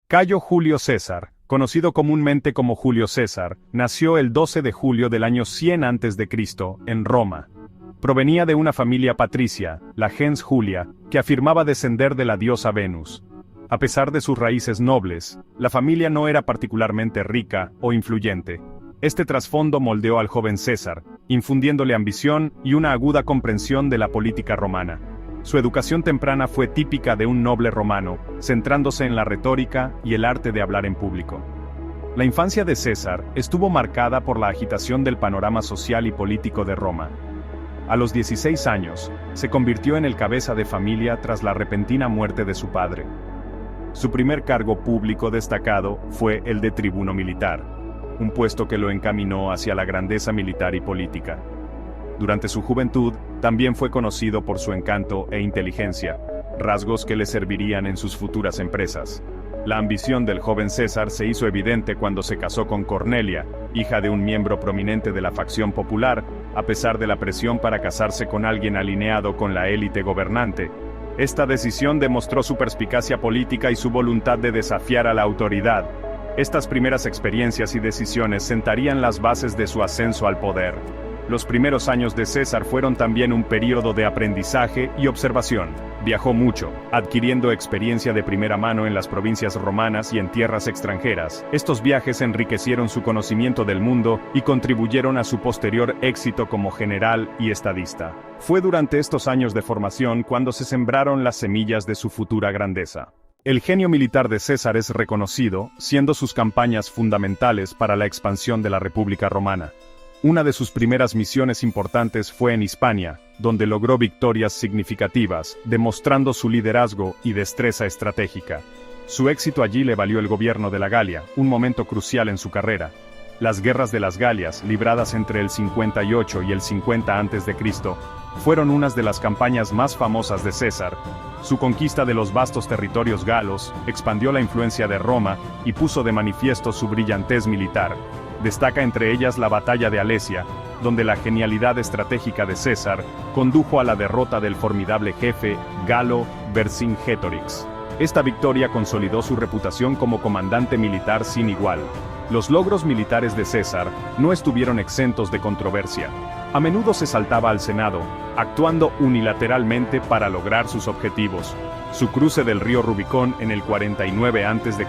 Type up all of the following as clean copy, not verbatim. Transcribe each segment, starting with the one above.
Cayo Julio César, conocido comúnmente como Julio César, nació el 12 de julio del año 100 a.C., en Roma. Provenía de una familia patricia, la gens Julia, que afirmaba descender de la diosa Venus. A pesar de sus raíces nobles, la familia no era particularmente rica o influyente. Este trasfondo moldeó al joven César, infundiéndole ambición y una aguda comprensión de la política romana. Su educación temprana fue típica de un noble romano, centrándose en la retórica y el arte de hablar en público. La infancia de César estuvo marcada por la agitación del panorama social y político de Roma. A los 16 años, se convirtió en el cabeza de familia tras la repentina muerte de su padre. Su primer cargo público destacado fue el de tribuno militar, un puesto que lo encaminó hacia la grandeza militar y política. Durante su juventud, también fue conocido por su encanto e inteligencia, rasgos que le servirían en sus futuras empresas. La ambición del joven César se hizo evidente cuando se casó con Cornelia, hija de un miembro prominente de la facción popular, a pesar de la presión para casarse con alguien alineado con la élite gobernante. Esta decisión demostró su perspicacia política y su voluntad de desafiar a la autoridad. Estas primeras experiencias y decisiones sentarían las bases de su ascenso al poder. Los primeros años de César fueron también un período de aprendizaje y observación. Viajó mucho, adquiriendo experiencia de primera mano en las provincias romanas y en tierras extranjeras. Estos viajes enriquecieron su conocimiento del mundo y contribuyeron a su posterior éxito como general y estadista. Fue durante estos años de formación cuando se sembraron las semillas de su futura grandeza. El genio militar de César es reconocido, siendo sus campañas fundamentales para la expansión de la República Romana. Una de sus primeras misiones importantes fue en Hispania, donde logró victorias significativas, demostrando su liderazgo y destreza estratégica. Su éxito allí le valió el gobierno de la Galia, un momento crucial en su carrera. Las guerras de las Galias, libradas entre el 58 y el 50 a.C., fueron unas de las campañas más famosas de César. Su conquista de los vastos territorios galos expandió la influencia de Roma y puso de manifiesto su brillantez militar. Destaca entre ellas la batalla de Alesia, donde la genialidad estratégica de César condujo a la derrota del formidable jefe galo Vercingétorix. Esta victoria consolidó su reputación como comandante militar sin igual. Los logros militares de César no estuvieron exentos de controversia. A menudo se saltaba al Senado, actuando unilateralmente para lograr sus objetivos. Su cruce del río Rubicón en el 49 a.C.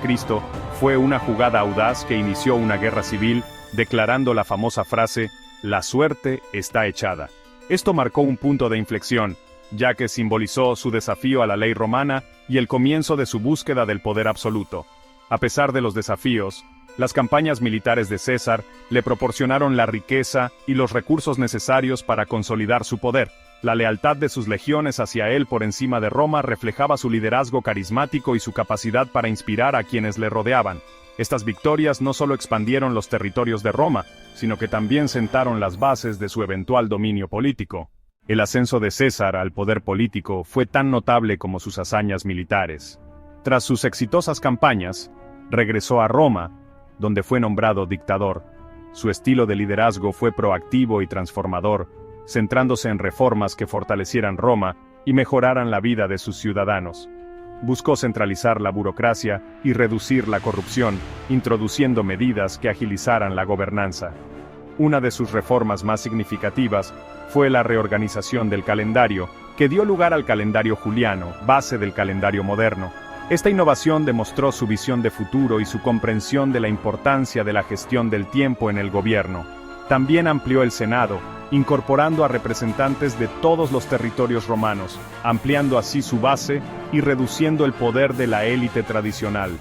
fue una jugada audaz que inició una guerra civil, declarando la famosa frase, «La suerte está echada». Esto marcó un punto de inflexión, ya que simbolizó su desafío a la ley romana y el comienzo de su búsqueda del poder absoluto. A pesar de los desafíos, las campañas militares de César le proporcionaron la riqueza y los recursos necesarios para consolidar su poder. La lealtad de sus legiones hacia él por encima de Roma reflejaba su liderazgo carismático y su capacidad para inspirar a quienes le rodeaban. Estas victorias no solo expandieron los territorios de Roma, sino que también sentaron las bases de su eventual dominio político. El ascenso de César al poder político fue tan notable como sus hazañas militares. Tras sus exitosas campañas, regresó a Roma, donde fue nombrado dictador. Su estilo de liderazgo fue proactivo y transformador, centrándose en reformas que fortalecieran Roma y mejoraran la vida de sus ciudadanos. Buscó centralizar la burocracia y reducir la corrupción, introduciendo medidas que agilizaran la gobernanza. Una de sus reformas más significativas fue la reorganización del calendario, que dio lugar al calendario juliano, base del calendario moderno. Esta innovación demostró su visión de futuro y su comprensión de la importancia de la gestión del tiempo en el gobierno. También amplió el Senado, incorporando a representantes de todos los territorios romanos, ampliando así su base y reduciendo el poder de la élite tradicional.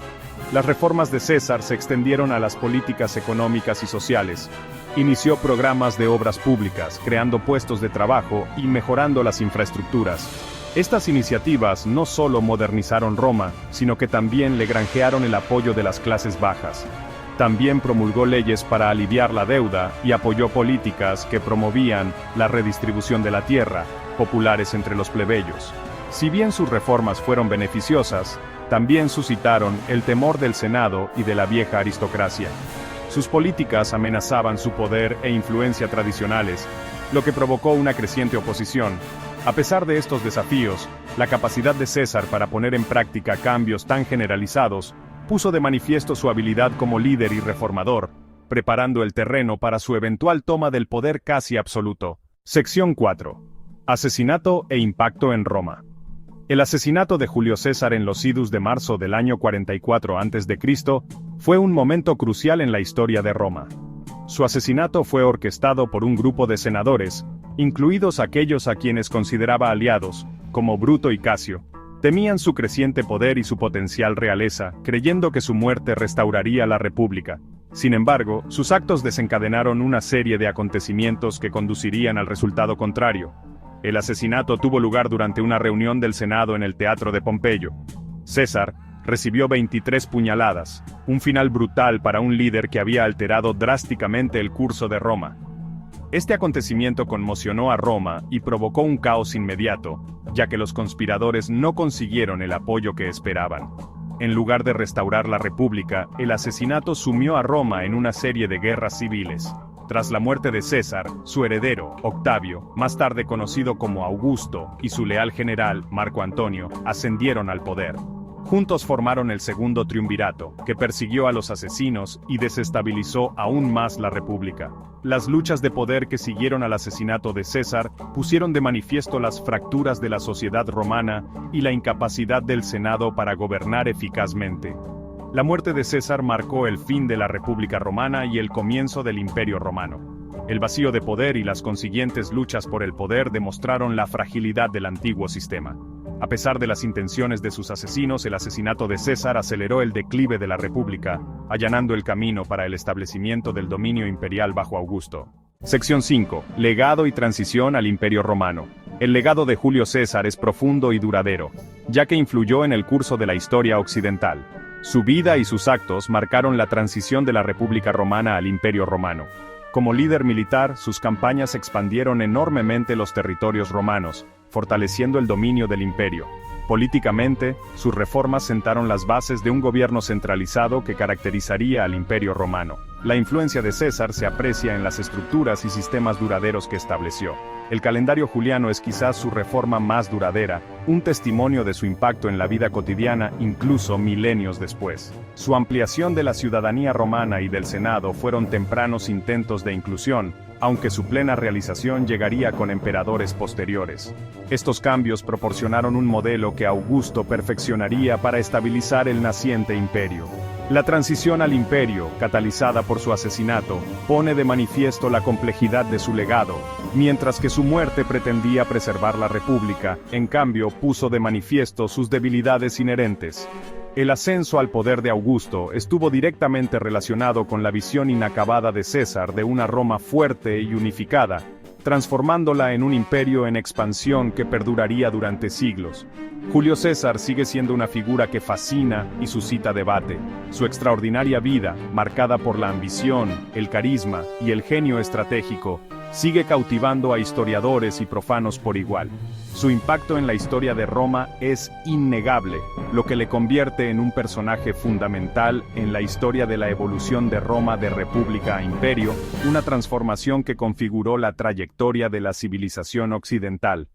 Las reformas de César se extendieron a las políticas económicas y sociales. Inició programas de obras públicas, creando puestos de trabajo y mejorando las infraestructuras. Estas iniciativas no solo modernizaron Roma, sino que también le granjearon el apoyo de las clases bajas. También promulgó leyes para aliviar la deuda y apoyó políticas que promovían la redistribución de la tierra, populares entre los plebeyos. Si bien sus reformas fueron beneficiosas, también suscitaron el temor del Senado y de la vieja aristocracia. Sus políticas amenazaban su poder e influencia tradicionales, lo que provocó una creciente oposición. A pesar de estos desafíos, la capacidad de César para poner en práctica cambios tan generalizados puso de manifiesto su habilidad como líder y reformador, preparando el terreno para su eventual toma del poder casi absoluto. Sección 4. Asesinato e impacto en Roma. El asesinato de Julio César en los idus de marzo del año 44 a.C. fue un momento crucial en la historia de Roma. Su asesinato fue orquestado por un grupo de senadores, incluidos aquellos a quienes consideraba aliados, como Bruto y Casio. Temían su creciente poder y su potencial realeza, creyendo que su muerte restauraría la República. Sin embargo, sus actos desencadenaron una serie de acontecimientos que conducirían al resultado contrario. El asesinato tuvo lugar durante una reunión del Senado en el Teatro de Pompeyo. César recibió 23 puñaladas, un final brutal para un líder que había alterado drásticamente el curso de Roma. Este acontecimiento conmocionó a Roma y provocó un caos inmediato, ya que los conspiradores no consiguieron el apoyo que esperaban. En lugar de restaurar la República, el asesinato sumió a Roma en una serie de guerras civiles. Tras la muerte de César, su heredero, Octavio, más tarde conocido como Augusto, y su leal general, Marco Antonio, ascendieron al poder. Juntos formaron el segundo triunvirato, que persiguió a los asesinos y desestabilizó aún más la República. Las luchas de poder que siguieron al asesinato de César pusieron de manifiesto las fracturas de la sociedad romana y la incapacidad del Senado para gobernar eficazmente. La muerte de César marcó el fin de la República Romana y el comienzo del Imperio Romano. El vacío de poder y las consiguientes luchas por el poder demostraron la fragilidad del antiguo sistema. A pesar de las intenciones de sus asesinos, el asesinato de César aceleró el declive de la República, allanando el camino para el establecimiento del dominio imperial bajo Augusto. Sección 5. Legado y transición al Imperio Romano. El legado de Julio César es profundo y duradero, ya que influyó en el curso de la historia occidental. Su vida y sus actos marcaron la transición de la República Romana al Imperio Romano. Como líder militar, sus campañas expandieron enormemente los territorios romanos, fortaleciendo el dominio del imperio. Políticamente, sus reformas sentaron las bases de un gobierno centralizado que caracterizaría al Imperio Romano. La influencia de César se aprecia en las estructuras y sistemas duraderos que estableció. El calendario juliano es quizás su reforma más duradera, un testimonio de su impacto en la vida cotidiana incluso milenios después. Su ampliación de la ciudadanía romana y del Senado fueron tempranos intentos de inclusión, aunque su plena realización llegaría con emperadores posteriores. Estos cambios proporcionaron un modelo que Augusto perfeccionaría para estabilizar el naciente imperio. La transición al imperio, catalizada por su asesinato, pone de manifiesto la complejidad de su legado, mientras que su muerte pretendía preservar la República, en cambio puso de manifiesto sus debilidades inherentes. El ascenso al poder de Augusto estuvo directamente relacionado con la visión inacabada de César de una Roma fuerte y unificada, transformándola en un imperio en expansión que perduraría durante siglos. Julio César sigue siendo una figura que fascina y suscita debate. Su extraordinaria vida, marcada por la ambición, el carisma y el genio estratégico, sigue cautivando a historiadores y profanos por igual. Su impacto en la historia de Roma es innegable, lo que le convierte en un personaje fundamental en la historia de la evolución de Roma de república a imperio, una transformación que configuró la trayectoria de la civilización occidental.